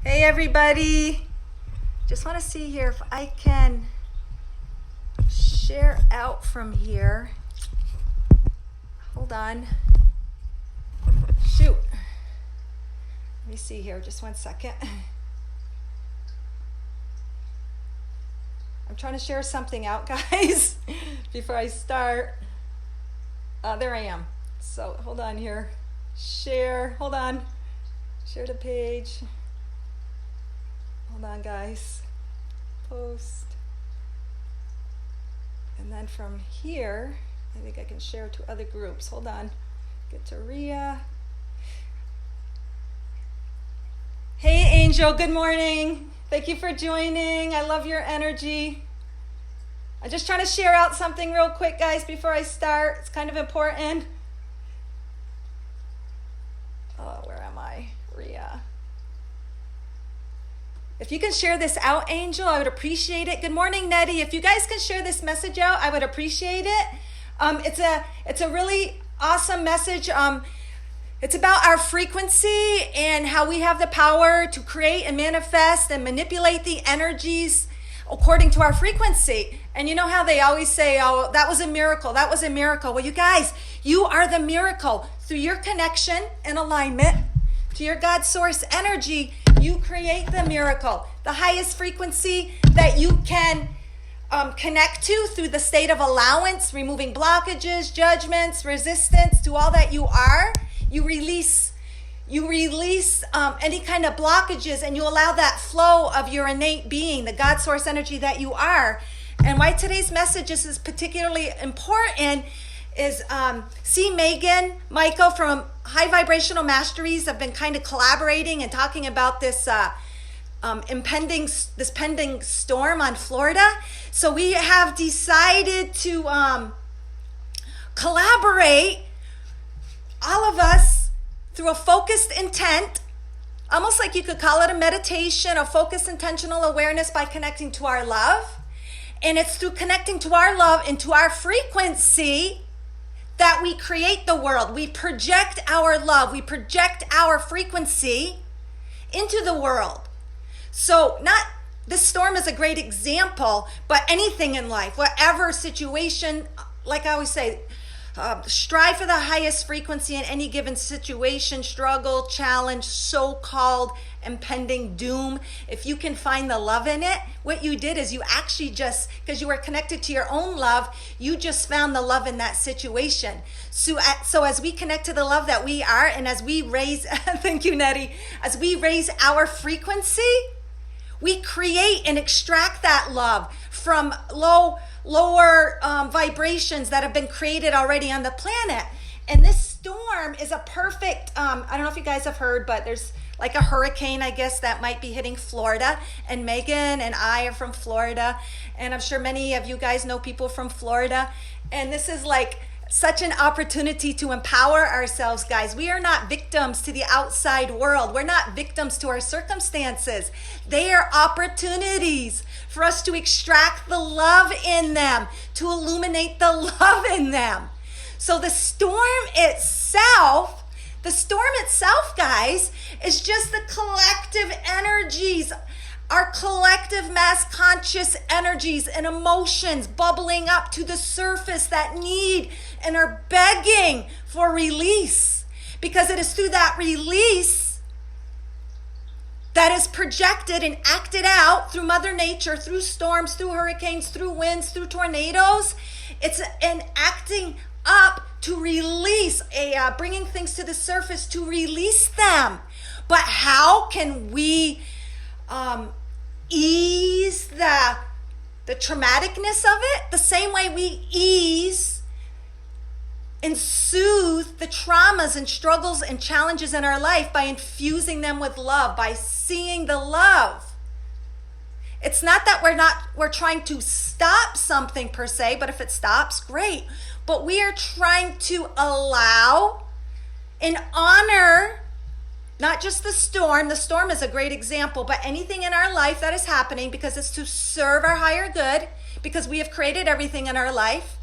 Hey everybody, just want to see here if I can share out from here. Hold on. Shoot. Let me see here, just 1 second. I'm trying to share something out, guys, before I start. There I am. So hold on here. Share, hold on. Share the page. Hold on, guys. Post. And then from here, I think I can share to other groups. Hold on. Get to Ria. Hey, Angel. Good morning. Thank you for joining. I love your energy. I'm just trying to share out something real quick, guys, before I start. It's kind of important. Oh, where am I? Ria. If you can share this out, Angel, I would appreciate it. Good morning, Nettie. If you guys can share this message out, I would appreciate it. It's a really awesome message. It's about our frequency and how we have the power to create and manifest and manipulate the energies according to our frequency. And you know how they always say, oh, that was a miracle. That was a miracle. Well, you guys, you are the miracle through your connection and alignment to your God source energy. You create the miracle, the highest frequency that you can connect to through the state of allowance, removing blockages, judgments, resistance to all that you are. You release any kind of blockages, and you allow that flow of your innate being, the God source energy that you are. And why today's message is particularly important is see Megan, Michael from High Vibrational Masteries have been kind of collaborating and talking about this pending storm on Florida. So we have decided to collaborate, all of us, through a focused intent, almost like you could call it a meditation, a focused intentional awareness by connecting to our love. And it's through connecting to our love and to our frequency that we create the world. We project our love, we project our frequency into the world. So this storm is a great example, but anything in life, whatever situation, like I always say, strive for the highest frequency in any given situation, struggle, challenge, so-called impending doom. If you can find the love in it, what you did is you actually just, because you were connected to your own love, you just found the love in that situation. So as we connect to the love that we are, and as we raise, thank you, Nettie, as we raise our frequency, we create and extract that love from lower vibrations that have been created already on the planet. And this storm is a perfect, I don't know if you guys have heard, but there's like a hurricane, I guess, that might be hitting Florida. And Megan and I are from Florida. And I'm sure many of you guys know people from Florida. And this is like such an opportunity to empower ourselves, guys. We are not victims to the outside world. We're not victims to our circumstances. They are opportunities for us to extract the love in them, to illuminate the love in them. So the storm itself, guys, is just the collective energies, our collective mass conscious energies and emotions bubbling up to the surface that need and are begging for release. Because it is through that release that is projected and acted out through Mother Nature, through storms, through hurricanes, through winds, through tornadoes. It's an acting up to release, bringing things to the surface to release them. But how can we ease the traumaticness of it? The same way we ease and soothe the traumas and struggles and challenges in our life by infusing them with love, by seeing the love. It's not that we're trying to stop something per se, but if it stops, great. But we are trying to allow and honor not just the storm. The storm is a great example, but anything in our life that is happening, because it's to serve our higher good, because we have created everything in our life.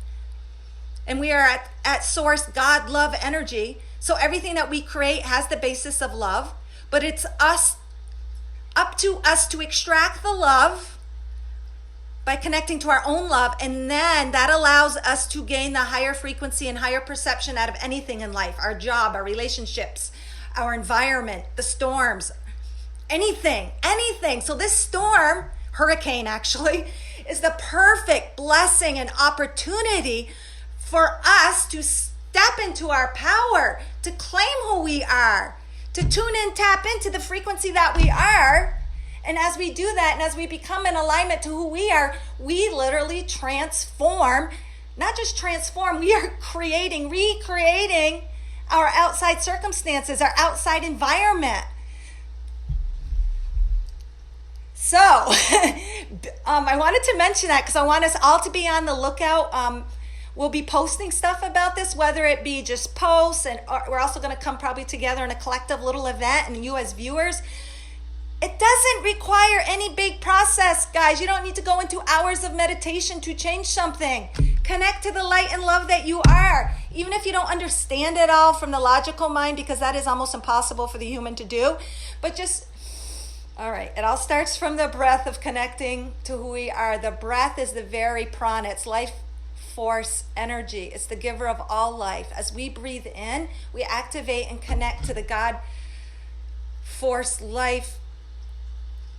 And we are at source, God, love, energy. So everything that we create has the basis of love, but it's us up to us to extract the love by connecting to our own love, and then that allows us to gain the higher frequency and higher perception out of anything in life, our job, our relationships, our environment, the storms, anything. So this storm, hurricane actually, is the perfect blessing and opportunity for us to step into our power, to claim who we are, to tune in, tap into the frequency that we are. And as we do that, and as we become in alignment to who we are, we literally transform. Not just transform, we are recreating our outside circumstances, our outside environment. So, I wanted to mention that because I want us all to be on the lookout. We'll be posting stuff about this, whether it be just posts, and we're also going to come probably together in a collective little event, and you as viewers. It doesn't require any big process, guys. You don't need to go into hours of meditation to change something. Connect to the light and love that you are. Even if you don't understand it all from the logical mind, because that is almost impossible for the human to do. But just, all right, it all starts from the breath of connecting to who we are. The breath is the very prana. It's life force energy. It's the giver of all life. As we breathe in, we activate and connect to the God force life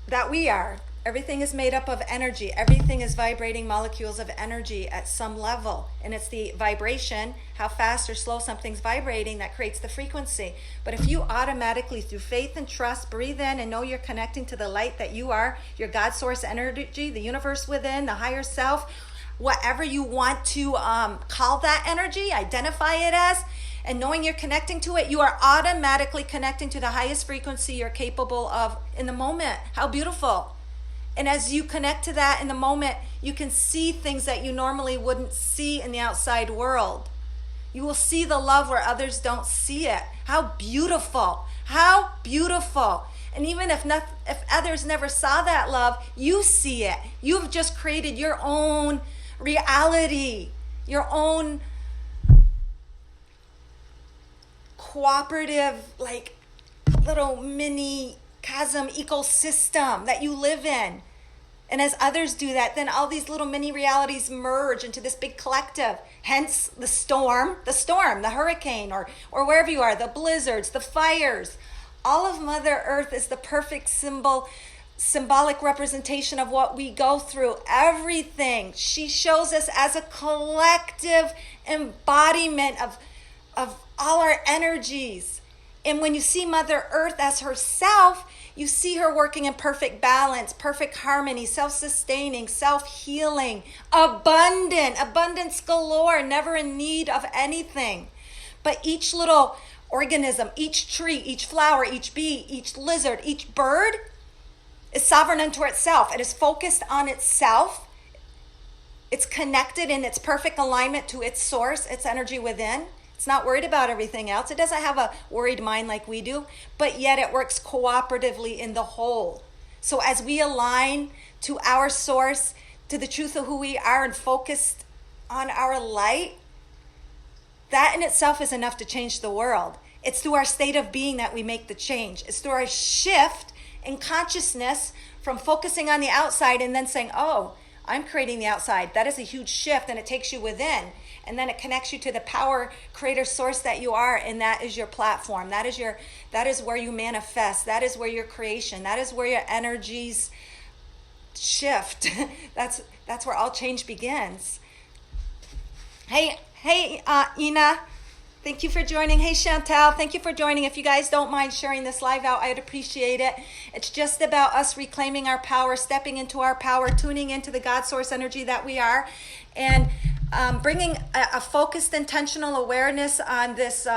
that we are. Everything is made up of energy. Everything is vibrating molecules of energy at some level. And it's the vibration, how fast or slow something's vibrating, that creates the frequency. But if you automatically, through faith and trust, breathe in and know you're connecting to the light that you are, your God source energy, the universe within, the higher self, whatever you want to call that energy, identify it as, and knowing you're connecting to it, you are automatically connecting to the highest frequency you're capable of in the moment. How beautiful. And as you connect to that in the moment, you can see things that you normally wouldn't see in the outside world. You will see the love where others don't see it. How beautiful. How beautiful. And even if others never saw that love, you see it. You've just created your own reality, your own cooperative, like little mini chasm ecosystem that you live in. And as others do that, then all these little mini realities merge into this big collective. Hence the storm, the hurricane, or wherever you are, the blizzards, the fires. All of Mother Earth is the perfect symbolic representation of what we go through. Everything. She shows us as a collective embodiment of all our energies. And when you see Mother Earth as herself, you see her working in perfect balance, perfect harmony, self-sustaining, self-healing, abundance galore, never in need of anything. But each little organism, each tree, each flower, each bee, each lizard, each bird is sovereign unto itself. It is focused on itself. It's connected in its perfect alignment to its source, its energy within. It's not worried about everything else. It doesn't have a worried mind like we do, but yet it works cooperatively in the whole. So as we align to our source, to the truth of who we are, and focused on our light, that in itself is enough to change the world. It's through our state of being that we make the change. It's through our shift in consciousness from focusing on the outside and then saying, oh, I'm creating the outside. That is a huge shift, and it takes you within. And then it connects you to the power creator source that you are, and that is your platform. That is where you manifest. That is where your creation. That is where your energies shift. That's where all change begins. Hey, Ina. Thank you for joining. Hey, Chantal, thank you for joining. If you guys don't mind sharing this live out, I'd appreciate it. It's just about us reclaiming our power, stepping into our power, tuning into the God source energy that we are, and bringing a focused, intentional awareness on this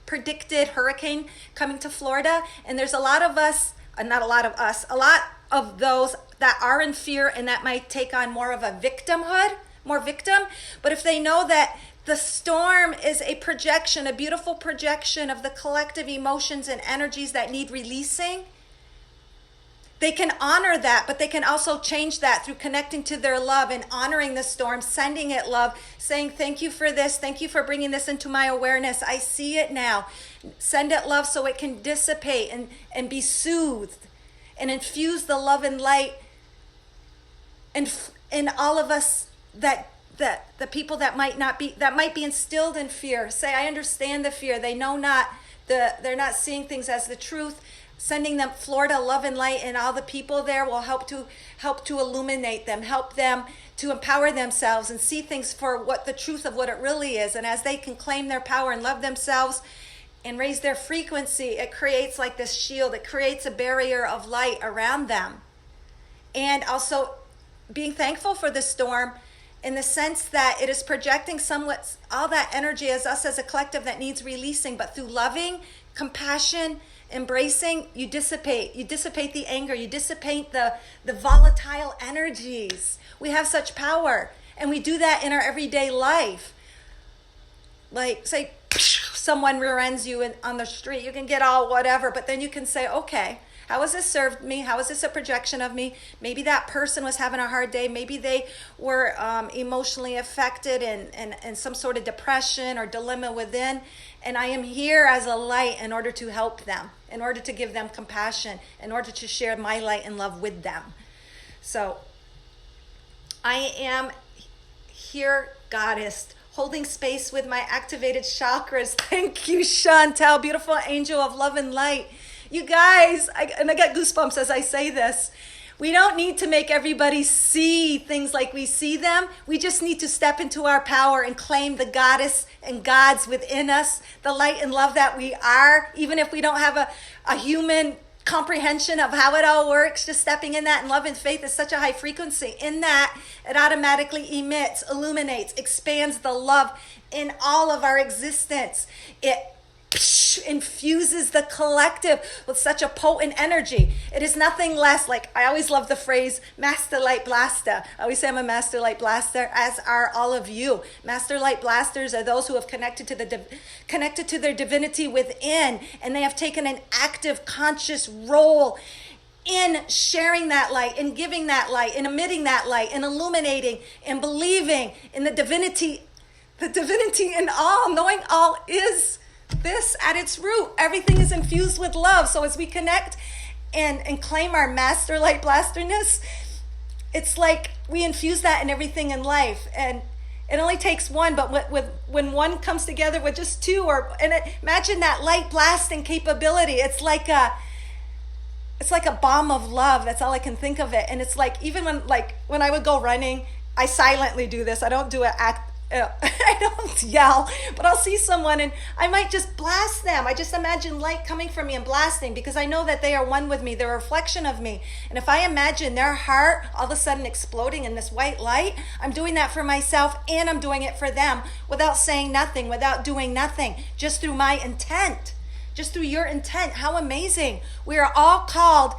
predicted hurricane coming to Florida. And there's a lot of us, not a lot of us, a lot of those that are in fear and that might take on more of a victimhood, more victim. But if they know that the storm is a projection, a beautiful projection of the collective emotions and energies that need releasing, they can honor that, but they can also change that through connecting to their love and honoring the storm, sending it love, saying, thank you for this. Thank you for bringing this into my awareness. I see it now. Send it love so it can dissipate and be soothed. and infuse the love and light in all of us, that the people that might be instilled in fear. Say, I understand the fear. They know not, they're not seeing things as the truth. Sending them Florida love and light, and all the people there will help to illuminate them, help them to empower themselves and see things for what the truth of what it really is. And as they can claim their power and love themselves and raise their frequency, it creates like this shield. It creates a barrier of light around them. And also being thankful for the storm, in the sense that it is projecting somewhat all that energy as us as a collective that needs releasing, but through loving, compassion, embracing, you dissipate the anger, you dissipate the volatile energies. We have such power, and we do that in our everyday life. Like, say someone rear ends you on the street, you can get all whatever, but then you can say, okay, how has this served me? How is this a projection of me? Maybe that person was having a hard day. Maybe they were emotionally affected and some sort of depression or dilemma within. And I am here as a light in order to help them, in order to give them compassion, in order to share my light and love with them. So I am here, Goddess, holding space with my activated chakras. Thank you, Chantel, beautiful angel of love and light. You guys, I got goosebumps as I say this. We don't need to make everybody see things like we see them. We just need to step into our power and claim the goddess and gods within us, the light and love that we are, even if we don't have a human comprehension of how it all works. Just stepping in that, and love and faith is such a high frequency. In that, it automatically emits, illuminates, expands the love in all of our existence. It infuses the collective with such a potent energy. It is nothing less, like I always love the phrase Master Light Blaster. I always say I'm a Master Light Blaster, as are all of you. Master Light Blasters are those who have connected to their divinity within, and they have taken an active conscious role in sharing that light, in giving that light, in emitting that light, in illuminating and believing in the divinity in all, knowing all is this at its root. Everything is infused with love. So as we connect and claim our Master Light Blasterness, it's like we infuse that in everything in life. And it only takes one, but when one comes together with just two, imagine that light blasting capability. It's like a bomb of love. That's all I can think of it. And it's like, even when I would go running, I silently do this. I don't do it I don't yell, but I'll see someone and I might just blast them. I just imagine light coming from me and blasting, because I know that they are one with me. They're a reflection of me. And if I imagine their heart all of a sudden exploding in this white light, I'm doing that for myself, and I'm doing it for them without saying nothing, without doing nothing, just through my intent, just through your intent. How amazing. We are all called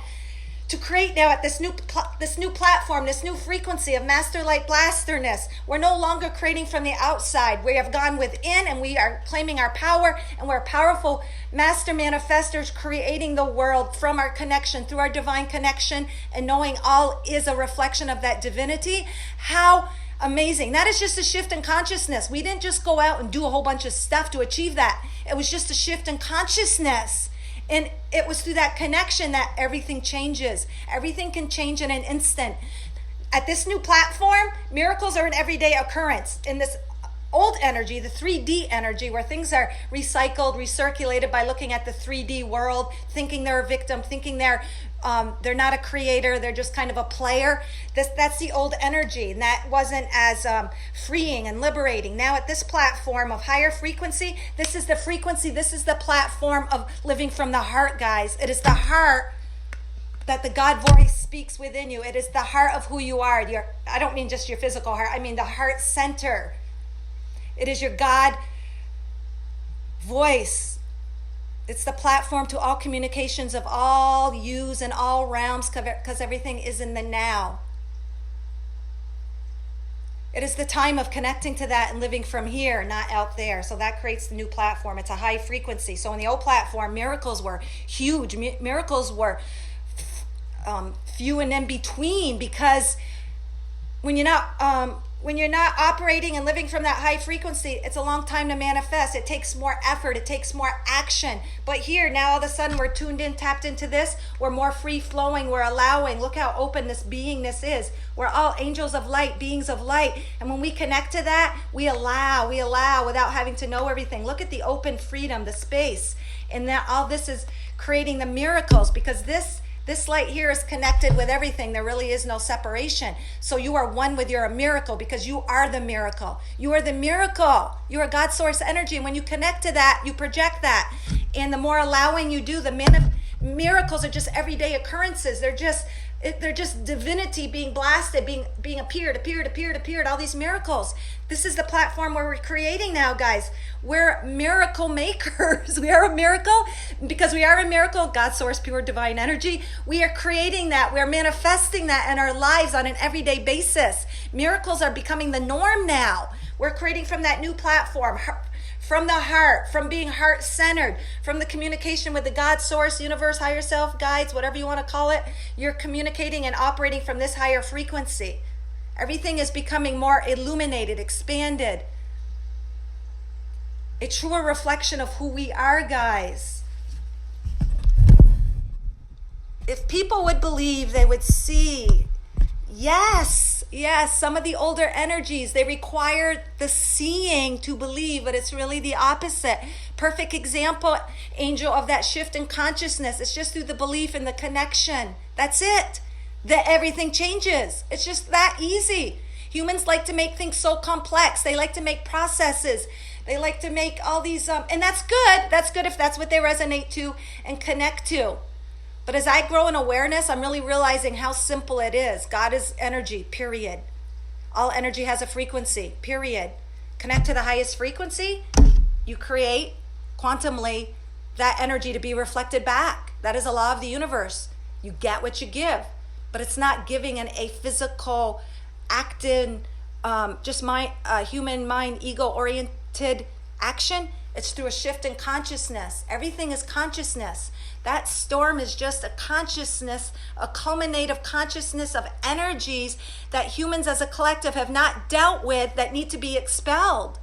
to create now at this new platform, this new frequency of Master Light Blasterness. We're no longer creating from the outside. We have gone within, and we are claiming our power, and we're powerful master manifestors, creating the world from our connection, through our divine connection, and knowing all is a reflection of that divinity. How amazing. That is just a shift in consciousness. We didn't just go out and do a whole bunch of stuff to achieve that. It was just a shift in consciousness. And it was through that connection that everything changes. Everything can change in an instant. At this new platform, miracles are an everyday occurrence. In this old energy, the 3D energy, where things are recycled, recirculated by looking at the 3D world, thinking they're a victim, thinking they're not a creator, they're just kind of a player. That's the old energy, and that wasn't as freeing and liberating. Now at this platform of higher frequency, this is the frequency, this is the platform of living from the heart, guys. It is the heart that the God voice speaks within you. It is the heart of who you are. I don't mean just your physical heart, I mean the heart center. It is your God voice. It's the platform to all communications of all yous and all realms, because everything is in the now. It is the time of connecting to that and living from here, not out there. So that creates the new platform. It's a high frequency. So in the old platform, miracles were huge. Miracles were few and in between, because when you're not When you're not operating and living from that high frequency, it's a long time to manifest. It takes more effort. It takes more action. But here, now all of a sudden, we're tuned in, tapped into this. We're more free flowing. We're allowing. Look how open this beingness is. We're all angels of light, beings of light. And when we connect to that, we allow without having to know everything. Look at the open freedom, the space. And that all this is creating the miracles, because this light here is connected with everything. There really is no separation. So you are one with your miracle, because you are the miracle. You are the miracle. You are God's source energy. And when you connect to that, you project that. And the more allowing you do, the miracles are just everyday occurrences. They're just divinity being blasted, being appeared, all these miracles. This is the platform where we're creating now, guys. We're miracle makers. We are a miracle because we are a miracle, God's source, pure divine energy. We are creating that. We're manifesting that in our lives on an everyday basis. Miracles are becoming the norm now. We're creating from that new platform, from the heart, from being heart-centered, from the communication with the God source, universe, higher self, guides, whatever you want to call it. You're communicating and operating from this higher frequency. Everything is becoming more illuminated, expanded. A truer reflection of who we are, guys. If people would believe, they would see. Yes, some of the older energies, they require the seeing to believe, but it's really the opposite. Perfect example, Angel, of that shift in consciousness. It's just through the belief and the connection. That's it. That everything changes. It's just that easy. Humans like to make things so complex. They like to make processes. They like to make all these, and that's good. That's good if that's what they resonate to and connect to. But as I grow in awareness, I'm really realizing how simple it is. God is energy, period. All energy has a frequency, period. Connect to the highest frequency, you create quantumly that energy to be reflected back. That is a law of the universe. You get what you give. But it's not giving in a physical, acting, just human mind, ego-oriented action. It's through a shift in consciousness. Everything is consciousness. That storm is just a consciousness, a culminative consciousness of energies that humans as a collective have not dealt with, that need to be expelled.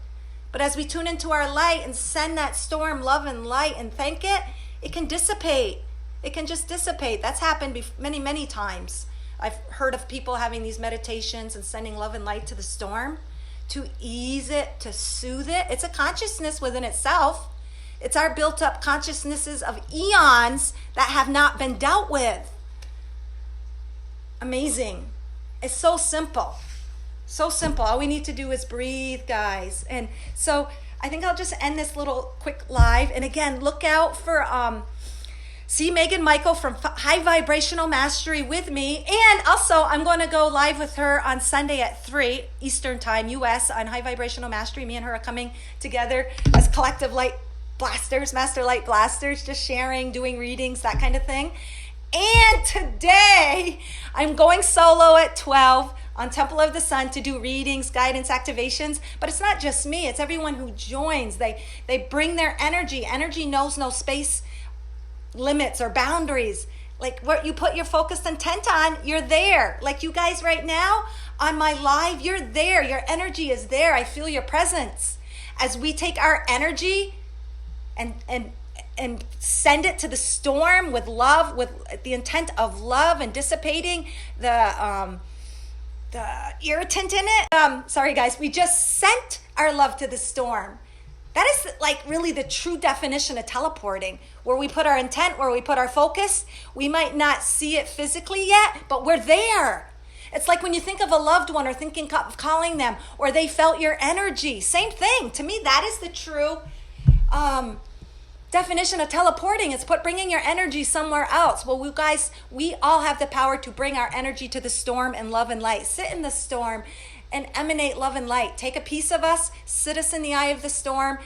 But as we tune into our light and send that storm love and light and thank it, it can dissipate. It can just dissipate. That's happened many, many times. I've heard of people having these meditations and sending love and light to the storm to ease it, to soothe it. It's a consciousness within itself. It's our built up consciousnesses of eons that have not been dealt with. Amazing. It's so simple. So simple. All we need to do is breathe, guys. And so I think I'll just end this little quick live. And again, look out for see Megan Michael from High Vibrational Mastery with me. And also, I'm going to go live with her on Sunday at 3 Eastern Time, US, on High Vibrational Mastery. Me and her are coming together as collective light blasters, master light blasters, just sharing, doing readings, that kind of thing. And today, I'm going solo at 12 on Temple of the Sun to do readings, guidance, activations. But it's not just me. It's everyone who joins. They bring their energy. Energy knows no space limits or boundaries. Like what you put your focused intent on, you're there. Like you guys right now on my live, you're there. Your energy is there. I feel your presence. As we take our energy and send it to the storm with love, with the intent of love and dissipating the irritant in it. Sorry guys, we just sent our love to the storm. That is like really the true definition of teleporting, where we put our intent, where we put our focus. We might not see it physically yet, but we're there. It's like when you think of a loved one or thinking of calling them, or they felt your energy. Same thing. To me, that is the true definition of teleporting. It's bringing your energy somewhere else. Well, we all have the power to bring our energy to the storm in love and light. Sit in the storm and emanate love and light. Take a piece of us, sit us in the eye of the storm,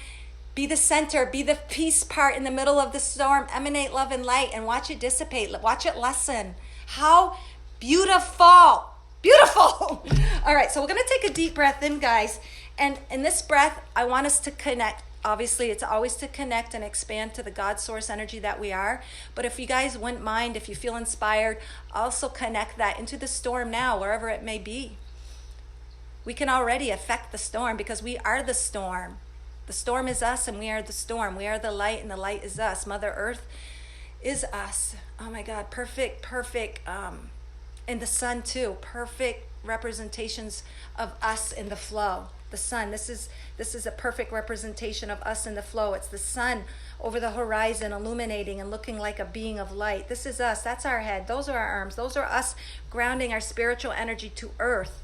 be the center, be the peace part in the middle of the storm, emanate love and light, and watch it dissipate, watch it lessen. How beautiful, beautiful. All right, so we're gonna take a deep breath in, guys. And in this breath, I want us to connect. Obviously, it's always to connect and expand to the God source energy that we are. But if you guys wouldn't mind, if you feel inspired, also connect that into the storm now, wherever it may be. We can already affect the storm because we are the storm. The storm is us and we are the storm. We are the light and the light is us. Mother Earth is us. Oh my God, perfect. And the sun too, perfect representations of us in the flow. The sun, this is a perfect representation of us in the flow. It's the sun over the horizon illuminating and looking like a being of light. This is us. That's our head. Those are our arms. Those are us grounding our spiritual energy to earth.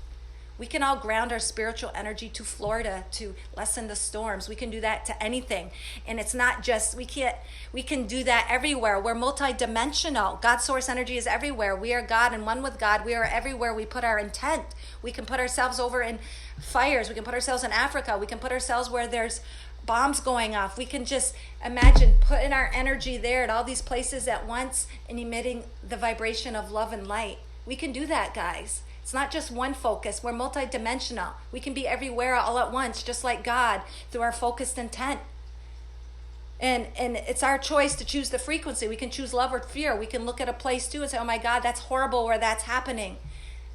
We can all ground our spiritual energy to Florida to lessen the storms. We can do that to anything. And it's not just, we can do that everywhere. We're multidimensional. God's source energy is everywhere. We are God and one with God. We are everywhere we put our intent. We can put ourselves over in fires. We can put ourselves in Africa. We can put ourselves where there's bombs going off. We can just imagine putting our energy there at all these places at once and emitting the vibration of love and light. We can do that, guys. It's not just one focus. We're multidimensional. We can be everywhere all at once, just like God, through our focused intent. And it's our choice to choose the frequency. We can choose love or fear. We can look at a place too and say, oh my God, that's horrible where that's happening.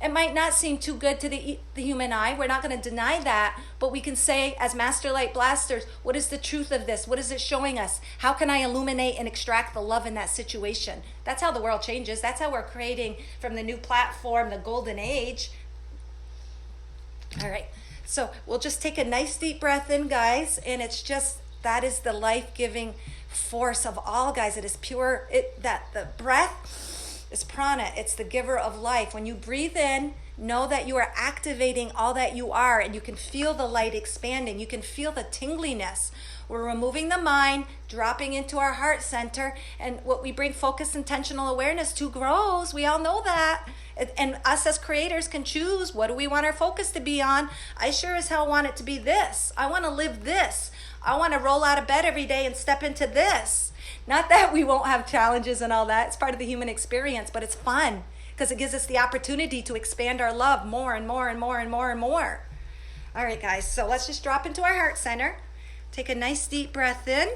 It might not seem too good to the human eye. We're not going to deny that. But we can say, as Master Light Blasters, what is the truth of this? What is it showing us? How can I illuminate and extract the love in that situation? That's how the world changes. That's how we're creating from the new platform, the golden age. All right. So we'll just take a nice deep breath in, guys. And it's just, that is the life-giving force of all, guys. It is pure, the breath is prana. It's the giver of life. When you breathe in, know that you are activating all that you are, and you can feel the light expanding. You can feel the tingliness. We're removing the mind, dropping into our heart center, and what we bring focused, intentional awareness to grows. We all know that. And us as creators can choose, what do we want our focus to be on? I sure as hell want it to be this. I want to live this. I want to roll out of bed every day and step into this. Not that we won't have challenges and all that. It's part of the human experience, but it's fun because it gives us the opportunity to expand our love more and more and more and more and more. All right, guys, so let's just drop into our heart center. Take a nice deep breath in.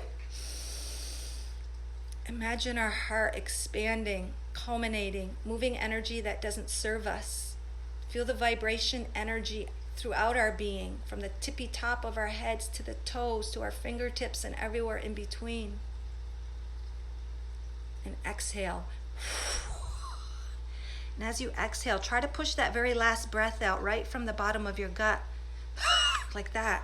Imagine our heart expanding, culminating, moving energy that doesn't serve us. Feel the vibration energy throughout our being, from the tippy top of our heads to the toes to our fingertips and everywhere in between. And exhale. And as you exhale, try to push that very last breath out right from the bottom of your gut. Like that.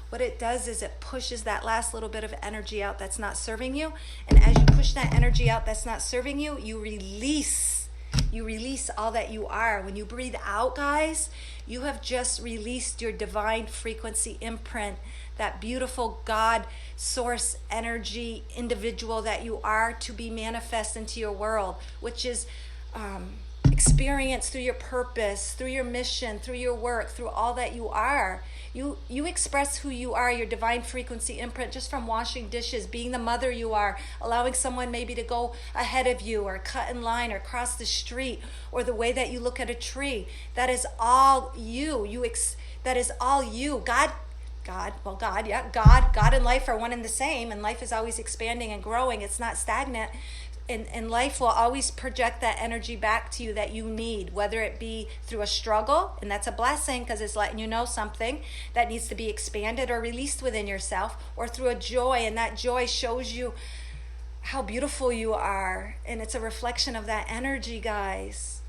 What it does is it pushes that last little bit of energy out that's not serving you. And as you push that energy out that's not serving you, you release. You release all that you are. When you breathe out, guys, you have just released your divine frequency imprint, that beautiful God source energy individual that you are to be manifest into your world, which is experience through your purpose, through your mission, through your work, through all that you are. You express who you are, your divine frequency imprint, just from washing dishes, being the mother you are, allowing someone maybe to go ahead of you or cut in line or cross the street, or the way that you look at a tree. That is all you. That is all you. God and life are one and the same, and life is always expanding and growing. It's not stagnant. And life will always project that energy back to you that you need, whether it be through a struggle, and that's a blessing because it's letting you know something that needs to be expanded or released within yourself, or through a joy, and that joy shows you how beautiful you are, and it's a reflection of that energy, guys.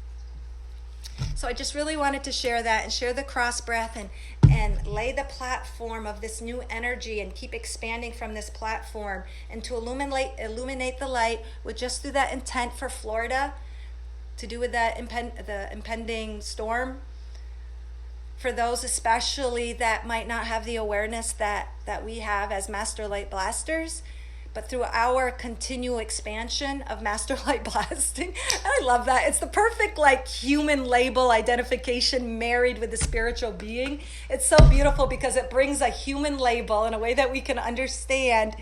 So I just really wanted to share that and share the cross breath and lay the platform of this new energy and keep expanding from this platform, and to illuminate the light with just through that intent for Florida, to do with that the impending storm. For those especially that might not have the awareness that we have as Master Light Blasters, but through our continual expansion of Master Light Blasting. I love that. It's the perfect human label identification married with the spiritual being. It's so beautiful because it brings a human label in a way that we can understand,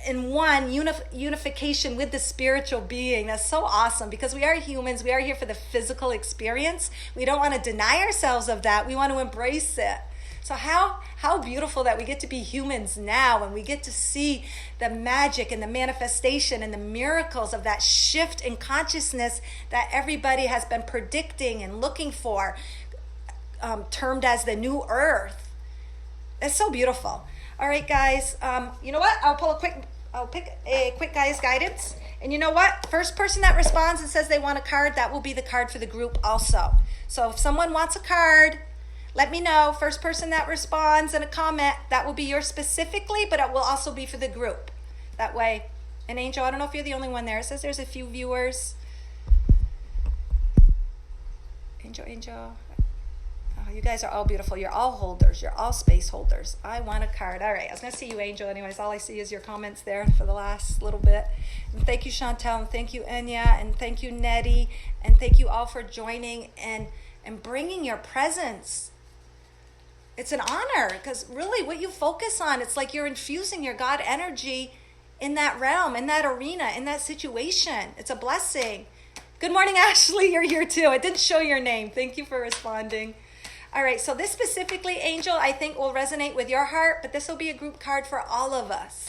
in one unification with the spiritual being. That's so awesome because we are humans. We are here for the physical experience. We don't want to deny ourselves of that. We want to embrace it. So how beautiful that we get to be humans now, and we get to see the magic and the manifestation and the miracles of that shift in consciousness that everybody has been predicting and looking for. termed as the new earth. It's so beautiful. All right, guys. You know what? I'll pick a quick guys guidance. And you know what? First person that responds and says they want a card, that will be the card for the group also. So if someone wants a card, let me know. First person that responds in a comment, that will be yours specifically, but it will also be for the group. That way. And Angel, I don't know if you're the only one there. It says there's a few viewers. Angel. Oh, you guys are all beautiful. You're all holders. You're all space holders. I want a card. All right. I was going to see you, Angel. Anyways, all I see is your comments there for the last little bit. And thank you, Chantel. And thank you, Enya. And thank you, Nettie. And thank you all for joining and bringing your presence. It's an honor because really what you focus on, it's like you're infusing your God energy in that realm, in that arena, in that situation. It's a blessing. Good morning, Ashley. You're here too. I didn't show your name. Thank you for responding. All right, so this specifically, Angel, I think will resonate with your heart, but this will be a group card for all of us.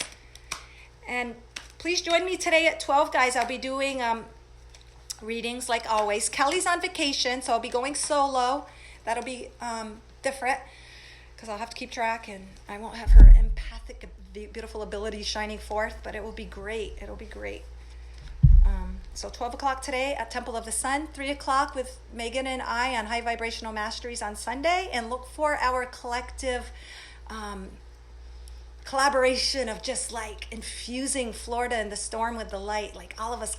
And please join me today at 12, guys. I'll be doing readings like always. Kelly's on vacation, so I'll be going solo. That'll be different because I'll have to keep track and I won't have her empathic, beautiful abilities shining forth, but it will be great. It'll be great. So 12 o'clock today at Temple of the Sun, 3 o'clock with Megan and I on High Vibrational Masteries on Sunday, and look for our collective collaboration of just like infusing Florida and the storm with the light, like all of us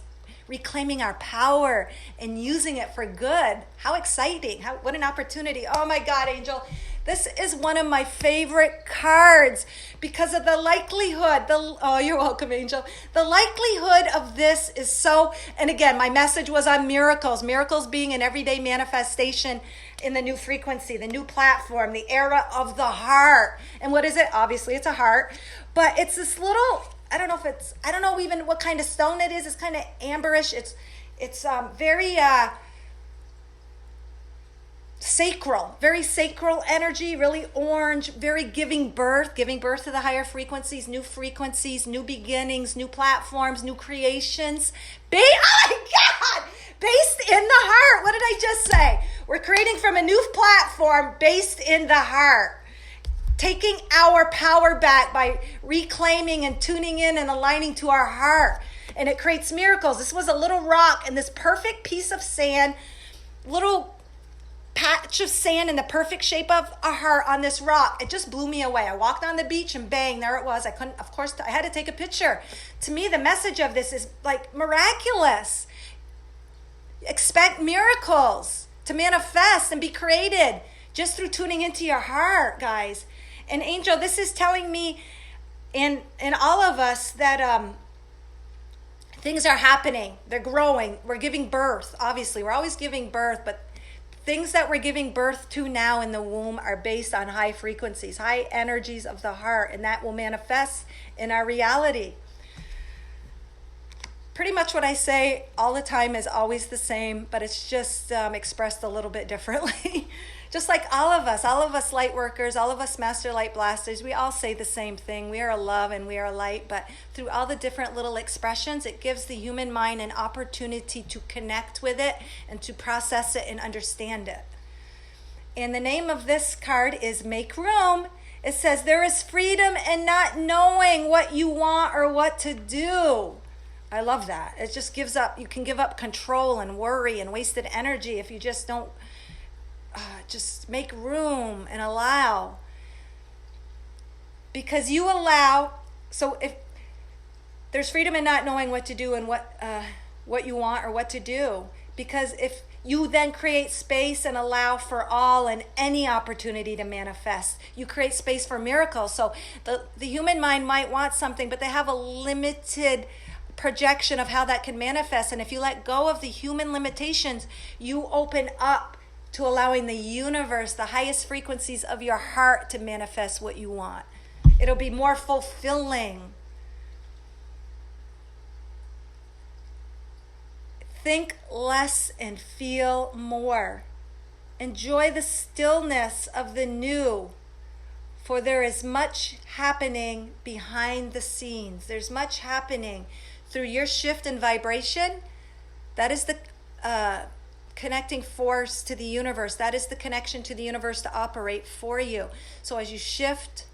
reclaiming our power and using it for good. How exciting. What an opportunity. Oh my God, Angel. This is one of my favorite cards because of the likelihood. Oh, you're welcome, Angel. The likelihood of this is so, and again, my message was on miracles. Miracles being an everyday manifestation in the new frequency, the new platform, the era of the heart. And what is it? Obviously, it's a heart. But it's this little, I don't know even what kind of stone it is. It's kind of amberish. It's very sacral, very sacral energy, really orange, very giving birth to the higher frequencies, new beginnings, new platforms, new creations. Oh my God! Based in the heart. What did I just say? We're creating from a new platform based in the heart. Taking our power back by reclaiming and tuning in and aligning to our heart. And it creates miracles. This was a little rock and this perfect piece of sand, little patch of sand in the perfect shape of a heart on this rock. It just blew me away. I walked on the beach and bang, there it was. I had to take a picture. To me, the message of this is like miraculous. Expect miracles to manifest and be created just through tuning into your heart, guys. And Angel, this is telling me and all of us that things are happening. They're growing. We're giving birth. Obviously, we're always giving birth, but things that we're giving birth to now in the womb are based on high frequencies, high energies of the heart, and that will manifest in our reality. Pretty much what I say all the time is always the same, but it's just expressed a little bit differently. Just like all of us light workers, all of us master light blasters, we all say the same thing. We are a love and we are a light, but through all the different little expressions, it gives the human mind an opportunity to connect with it and to process it and understand it. And the name of this card is Make Room. It says there is freedom in not knowing what you want or what to do. I love that. It just gives up, you can give up control and worry and wasted energy if you just don't just make room and allow. Because you allow, so if there's freedom in not knowing what to do and what you want or what to do. Because if you then create space and allow for all and any opportunity to manifest, you create space for miracles. So the human mind might want something, but they have a limited projection of how that can manifest. And if you let go of the human limitations, you open up to allowing the universe, the highest frequencies of your heart, to manifest what you want. It'll be more fulfilling. Think less and feel more. Enjoy the stillness of the new, for there is much happening behind the scenes. There's much happening through your shift in vibration. That is the connecting force to the universe. That is the connection to the universe to operate for you. So as you shift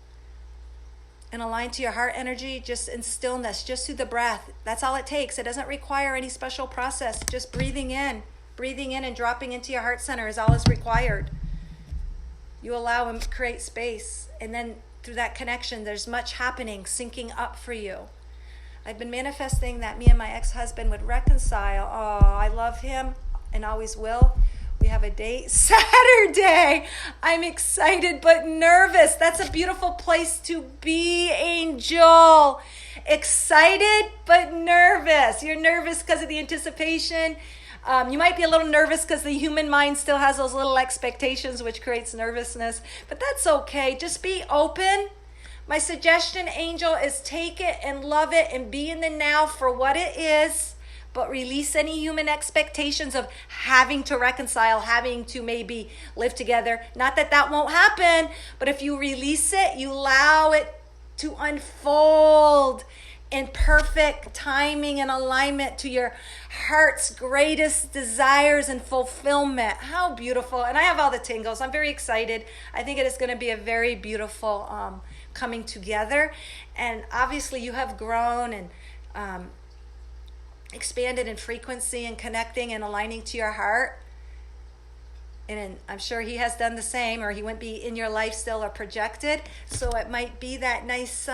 and align to your heart energy, just in stillness, just through the breath. That's all it takes. It doesn't require any special process. Just breathing in and dropping into your heart center is all is required. You allow him to create space. And then through that connection, there's much happening, syncing up for you. I've been manifesting that me and my ex-husband would reconcile. Oh, I love him and always will. We have a date Saturday. I'm excited but nervous. That's a beautiful place to be, Angel. Excited but nervous. You're nervous because of the anticipation. You might be a little nervous because the human mind still has those little expectations, which creates nervousness. But that's okay. Just be open. My suggestion, Angel, is take it and love it and be in the now for what it is. But release any human expectations of having to reconcile, having to maybe live together. Not that that won't happen, but if you release it, you allow it to unfold in perfect timing and alignment to your heart's greatest desires and fulfillment. How beautiful. And I have all the tingles. I'm very excited. I think it is going to be a very beautiful coming together. And obviously you have grown and expanded in frequency and connecting and aligning to your heart. And I'm sure he has done the same, or he wouldn't be in your life still or projected. So it might be that nice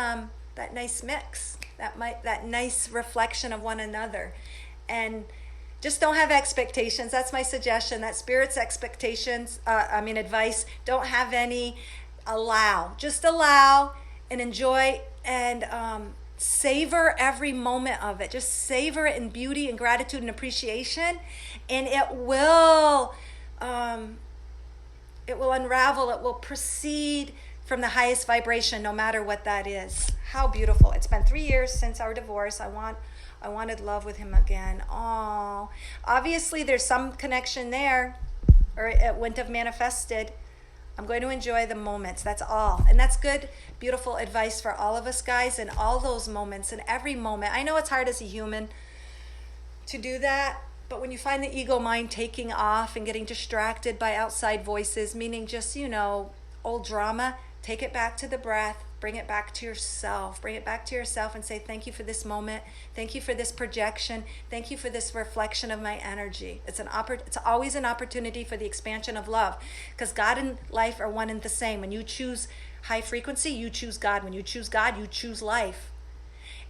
mix, that nice reflection of one another. And just don't have expectations. That's my suggestion. That spirit's expectations, advice, don't have any. Just allow and enjoy and savor every moment of it. Just savor it in beauty and gratitude and appreciation, and it will unravel. It will proceed from the highest vibration, no matter what that is. How beautiful. It's been 3 years since our divorce. I wanted love with him again. Oh, obviously there's some connection there, or it wouldn't have manifested. I'm going to enjoy the moments. That's all. And that's good, beautiful advice for all of us guys in all those moments, in every moment. I know it's hard as a human to do that, but when you find the ego mind taking off and getting distracted by outside voices, meaning just, old drama, take it back to the breath, bring it back to yourself. Bring it back to yourself and say, thank you for this moment. Thank you for this projection. Thank you for this reflection of my energy. It's always an opportunity for the expansion of love, because God and life are one and the same. When you choose high frequency, you choose God. When you choose God, you choose life.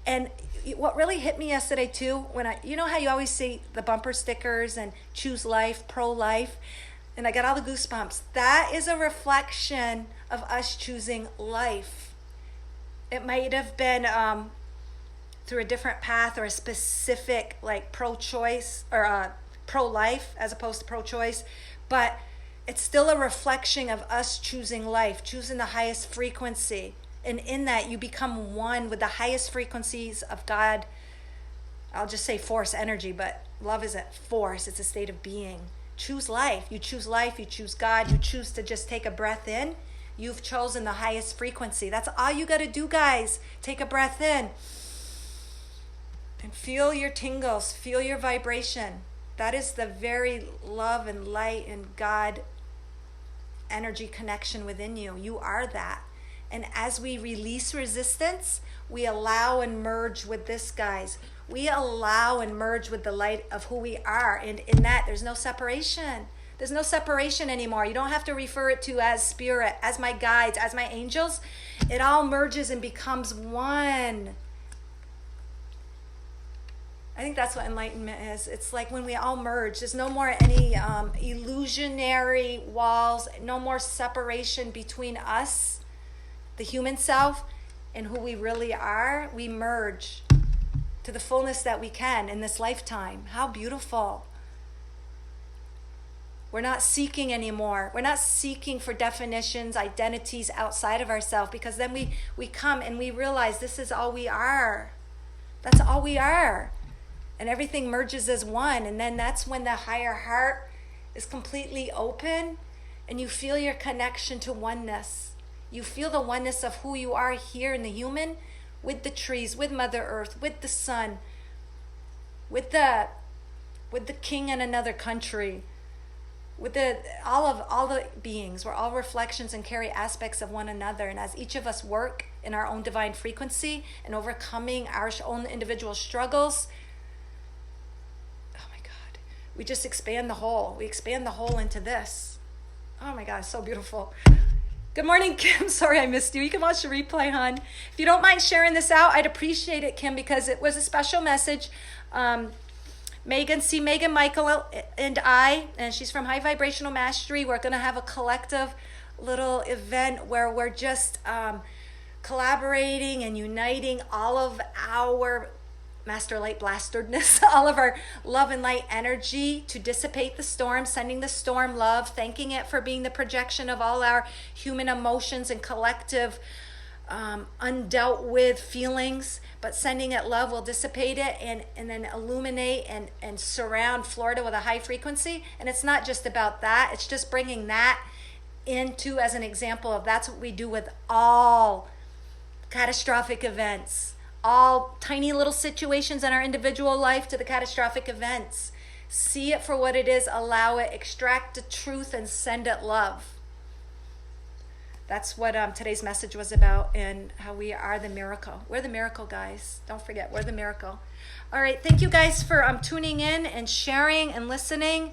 And what really hit me yesterday too, you know how you always see the bumper stickers and choose life, pro-life, and I got all the goosebumps. That is a reflection of us choosing life. It might have been through a different path, or a specific like pro-choice or pro-life as opposed to pro-choice, but it's still a reflection of us choosing life, choosing the highest frequency. And in that, you become one with the highest frequencies of God. I'll just say force energy, but love isn't force. It's a state of being. Choose life. You choose life. You choose God. You choose to just take a breath in. You've chosen the highest frequency. That's all you got to do, guys. Take a breath in. And feel your tingles. Feel your vibration. That is the very love and light and God energy connection within you. You are that. And as we release resistance, we allow and merge with this, guys. We allow and merge with the light of who we are. And in that, there's no separation. There's no separation anymore. You don't have to refer it to as spirit, as my guides, as my angels. It all merges and becomes one. I think that's what enlightenment is. It's like when we all merge. There's no more any illusionary walls, no more separation between us, the human self, and who we really are. We merge to the fullness that we can in this lifetime. How beautiful. We're not seeking anymore. We're not seeking for definitions, identities outside of ourselves, because then we come and we realize this is all we are. That's all we are. And everything merges as one. And then that's when the higher heart is completely open and you feel your connection to oneness. You feel the oneness of who you are here in the human, with the trees, with Mother Earth, with the sun, with the king in another country, with the all the beings, we're all reflections and carry aspects of one another. And as each of us work in our own divine frequency and overcoming our own individual struggles, oh my God, we just expand the whole. We expand the whole into this. Oh my God, so beautiful. Good morning, Kim. Sorry I missed you. You can watch the replay, hon. If you don't mind sharing this out, I'd appreciate it, Kim, because it was a special message. Megan Michael and I, and she's from High Vibrational Mastery, we're going to have a collective little event where we're just collaborating and uniting all of our Master Light Blasterdness, all of our love and light energy to dissipate the storm, sending the storm love, thanking it for being the projection of all our human emotions and collective undealt with feelings, but sending it love will dissipate it and then illuminate and surround Florida with a high frequency. And it's not just about that, it's just bringing that into as an example of that's what we do with all catastrophic events, all tiny little situations in our individual life to the catastrophic events. See it for what it is, allow it, extract the truth, and send it love. That's what today's message was about, and how we are the miracle. We're the miracle, guys. Don't forget, we're the miracle. All right, thank you guys for tuning in and sharing and listening.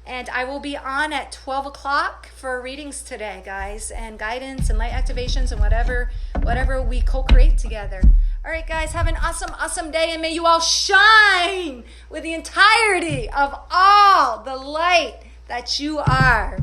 And I will be on at 12 o'clock for readings today, guys, and guidance and light activations and whatever we co-create together. All right, guys, have an awesome day, and may you all shine with the entirety of all the light that you are.